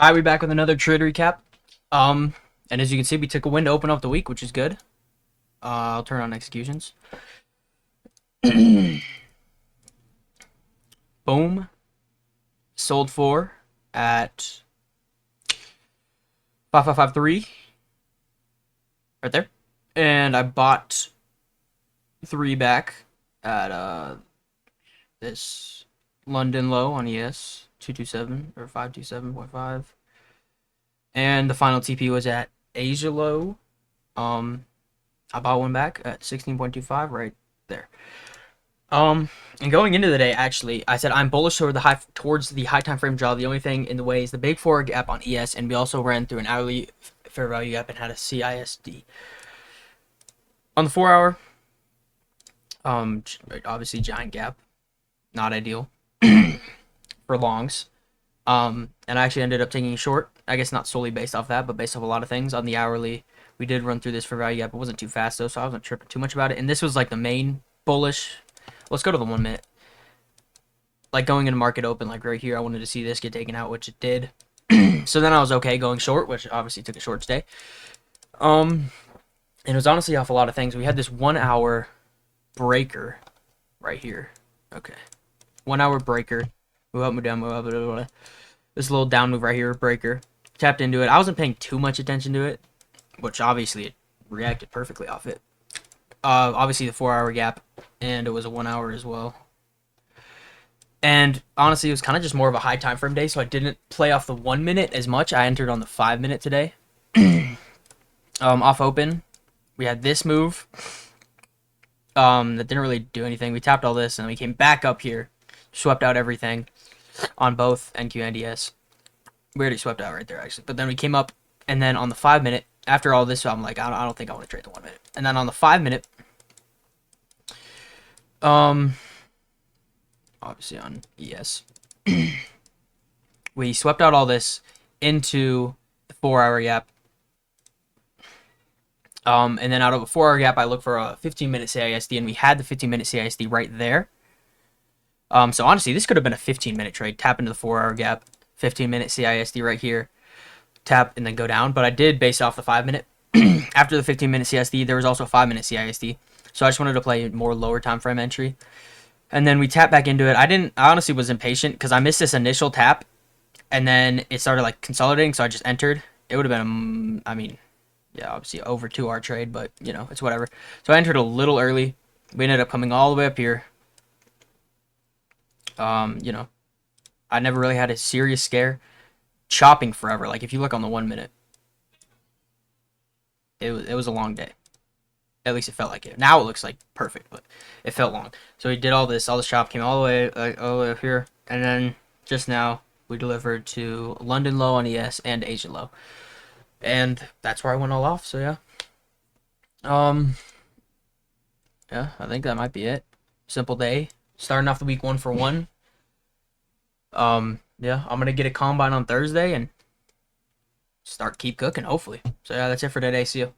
Alright, we back with another trade recap. And as you can see, we took a win to open up the week, which is good. I'll turn on executions. Boom. Sold 4 at 5553. Right there. And I bought 3 back at this London low on ES 227 or 527.5. And the final TP was at Asia low. I bought one back at 16.25 right there. And going into the day, actually, I said I'm bullish towards the high time frame draw. The only thing in the way is the big 4 gap on ES, and we also ran through an hourly fair value gap and had a CISD. On the 4 hour, obviously giant gap, not ideal for longs. And I actually ended up taking a short. I guess not solely based off that, but based off a lot of things. On the hourly, we did run through this for value gap. It wasn't too fast though, so I wasn't tripping too much about it. And this was like the main bullish. Let's go to the 1 minute. Like going into market open, like right here, I wanted to see this get taken out, which it did. So then I was okay going short, which obviously took a short stay. And it was honestly off a lot of things. We had this 1 hour breaker right here. Okay. 1 hour breaker. Move up, move down, move up, blah, blah, blah. This little down move right here, breaker. Tapped into it. I wasn't paying too much attention to it, which obviously it reacted perfectly off it. Obviously the 4 hour gap, and it was a 1 hour as well. And honestly, it was kind of just more of a high time frame day, so I didn't play off the 1 minute as much. I entered on the 5 minute today. Off open, we had this move. That didn't really do anything. We tapped all this, and then we came back up here, swept out everything on both NQ and ES. We already swept out right there, actually. But then we came up, and then on the 5 minute, after all this, so I'm like, I don't think I want to trade the 1 minute. And then on the 5 minute, obviously on ES, we swept out all this into the 4 hour gap. And then out of a 4 hour gap, I looked for a 15 minute CISD, and we had the 15 minute CISD right there. So honestly, this could have been a 15 minute trade. Tap into the 4 hour gap, 15 minute CISD right here, tap, and then go down. But I did base off the 5 minute. After the 15 minute CISD, there was also a 5 minute CISD. So I just wanted to play more lower time frame entry. And then we tapped back into it. I honestly was impatient because I missed this initial tap, and then it started like consolidating, so I just entered. It would have been, yeah, obviously over 2 hour trade, but you know, it's whatever. So I entered a little early. We ended up coming all the way up here. You know, I never really had a serious scare. Chopping forever. Like if you look on the 1 minute, it was a long day. At least it felt like it. Now it looks like perfect, but it felt long. So we did all this chop came all the way up here, and then just now we delivered to London low on ES and Asia low, and that's where I went all off. So yeah, yeah, I think that might be it. Simple day, starting off the week 1 for 1. Yeah, I'm gonna get a combine on Thursday and keep cooking hopefully. So yeah, that's it for today. See you.